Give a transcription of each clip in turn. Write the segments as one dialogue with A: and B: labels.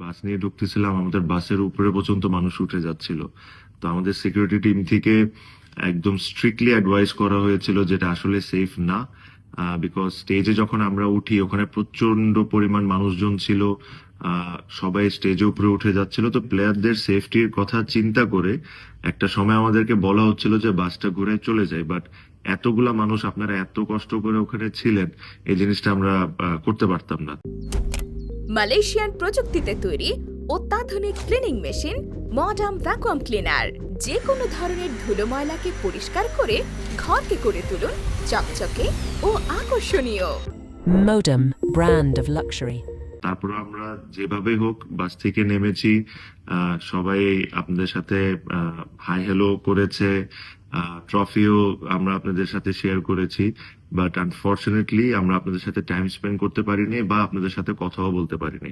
A: বাস নিয়ে ঢুকতেছিলাম, আমাদের বাসের উপরে পর্যন্ত মানুষ উঠে যাচ্ছিল। তো আমাদের সিকিউরিটি টিম থেকে একদম স্ট্রিক্টলি অ্যাডভাইস করা হয়েছিল যেটা আসলে সেফ না, বিকজ স্টেজে যখন আমরা উঠি ওখানে প্রচন্ড পরিমাণ মানুষজন ছিল। সবাই স্টেজে উপরে উঠে যাচ্ছিল, তো প্লেয়ারদের সেফটির কথা চিন্তা করে একটা সময় আমাদেরকে বলা হচ্ছিল যে বাসটা ঘুরে চলে যায়, বাট এতগুলা মানুষ আপনারা এত কষ্ট করে ওখানে ছিলেন, এই জিনিসটা আমরা করতে পারতাম না।
B: মালয়েশিয়ান প্রযুক্তিতে তৈরি অত্যাধুনিক cleaning machine modern vacuum cleaner যে কোনো ধরনের ধুলো ময়লাকে পরিষ্কার করে ঘরকে করে তুলুন চকচকে ও আকর্ষণীয়।
C: Modem, brand of luxury.
A: তারপর আমরা যেভাবে হোক বাস থেকে নেমেছি, সবাই আপনাদের সাথে হাই হ্যালো করেছে, ট্রফিও আমরা আপনাদের সাথে শেয়ার করেছি, বাট আনফর্চুনেটলি আমরা আপনাদের সাথে টাইম স্পেন্ড করতে পারিনি বা আপনাদের সাথে কথাও বলতে পারিনি।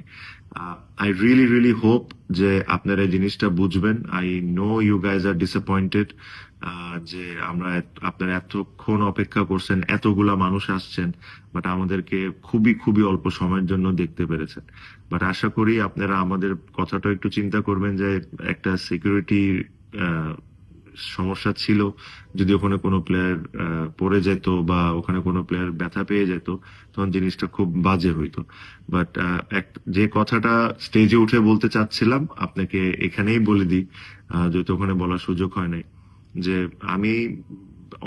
A: আই রিয়েলি রিয়েলি হোপ যে আপনারা এই জিনিসটা বুঝবেন। I know you guys are disappointed যে আপনারা এতক্ষণ অপেক্ষা করছেন, এতগুলা মানুষ আসছেন, বাট আমাদেরকে খুবই খুবই অল্প সময়ের জন্য দেখতে পেরেছেন। বাট আশা করি আপনারা আমাদের কথাটা একটু চিন্তা করবেন যে একটা সিকিউরিটি সমস্যা ছিল, যদি ওখানে কোনো প্লেয়ার পড়ে যেত বা ওখানে কোনো প্লেয়ার ব্যথা পেয়ে যেত তখন জিনিসটা খুব বাজে হইতো। বাট যে কথাটা স্টেজে উঠে বলতে চাচ্ছিলাম আপনাকে এখানেই বলে দিই, যেহেতু ওখানে বলার সুযোগ হয় নাই, যে আমি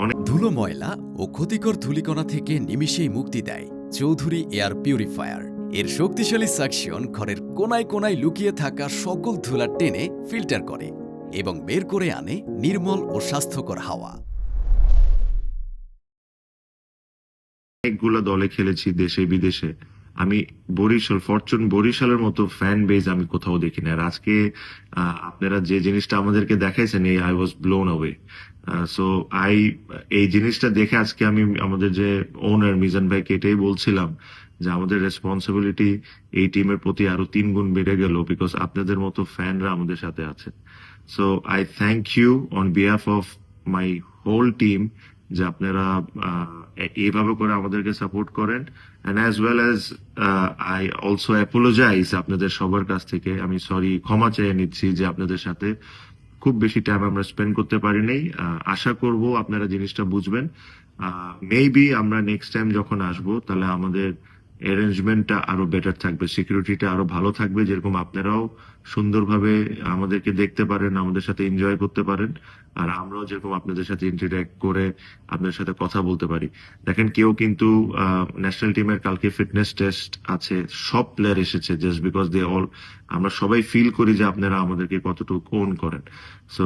A: অনেক
D: ধুলো ময়লা ও ক্ষতিকর ধূলিকণা থেকে নিমিষেই মুক্তি দেয় চৌধুরী এয়ার পিউরিফায়ার। এর শক্তিশালী সাকশন ঘরের কোনায় কোনায় লুকিয়ে থাকা সকল ধুলা টেনে ফিল্টার করে এবং বের করে আনে নির্মল ও স্বাস্থ্যকর হাওয়া।
A: অনেকগুলা দলে খেলেছি দেশে বিদেশে, আমি ফরচুন বরিশালের মতো ফ্যান বেজ আমি কোথাও দেখি না। আর আজকে আপনারা যে জিনিসটা আমাদেরকে দেখাইছেন, I was blown away. So এই জিনিসটা দেখে আজকে আমি আমাদের যে ওনার মিজান ভাইকে এটাই বলছিলাম যে আমাদের রেসপন্সিবিলিটি এই টিমের প্রতি আরো 3 গুণ বেড়ে গেল, বিকজ আপনাদের মতো ফ্যানরা আমাদের সাথে আছে। So I thank you on behalf of my whole team যে আপনারা এইভাবে করে আমাদেরকে সাপোর্ট করেন। And as well as I also apologise আপনাদের সবার কাছ থেকে, আমি ক্ষমা চেয়ে নিচ্ছি যে আপনাদের সাথে খুব বেশি টাইম আমরা স্পেন্ড করতে পারিনি। আশা করব আপনারা জিনিসটা বুঝবেন। মেবি আমরা নেক্সট টাইম যখন আসবো তাহলে আমাদের অ্যারেঞ্জমেন্টটা আরো বেটার থাকবে, সিকিউরিটিটা আরো ভালো থাকবে, যেরকম আপনারাও সুন্দরভাবে আমাদেরকে দেখতে পারেন, আমাদের সাথে এনজয় করতে পারেন, আর আমরাও যেরকম আপনাদের সাথে ইন্টারঅ্যাক্ট করে আপনাদের সাথে কথা বলতে পারি। দেখেন, কেউ কিন্তু ন্যাশনাল টিমের কালকে ফিটনেস টেস্ট আছে, সব প্লেয়ার এসেছে জাস্ট বিকজ দে অল, আমরা সবাই ফিল করি যে আপনারা আমাদেরকে কতটুকু ওন করেন। সো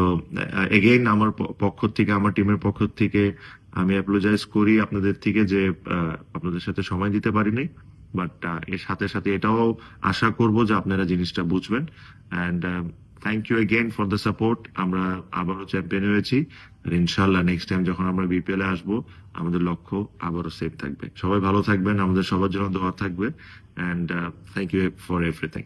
A: এগেইন আমার পক্ষ থেকে, আমার টিমের পক্ষ থেকে আমি অ্যাপোলোজাইজ করি আপনাদের থেকে যে আপনাদের সাথে সময় দিতে পারিনি, বাট এর সাথে সাথে এটাও আশা করব যে আপনারা জিনিসটা বুঝবেন। And thank you again for the support. আমরা আবারও চ্যাম্পিয়ন হয়েছি, আর ইনশাল্লাহ নেক্সট টাইম যখন আমরা বিপিএল এ আসবো আমাদের লক্ষ্য আবারও সেফ থাকবে। সবাই ভালো থাকবেন, আমাদের সবার জন্য দোয়া থাকবে। And thank you for everything.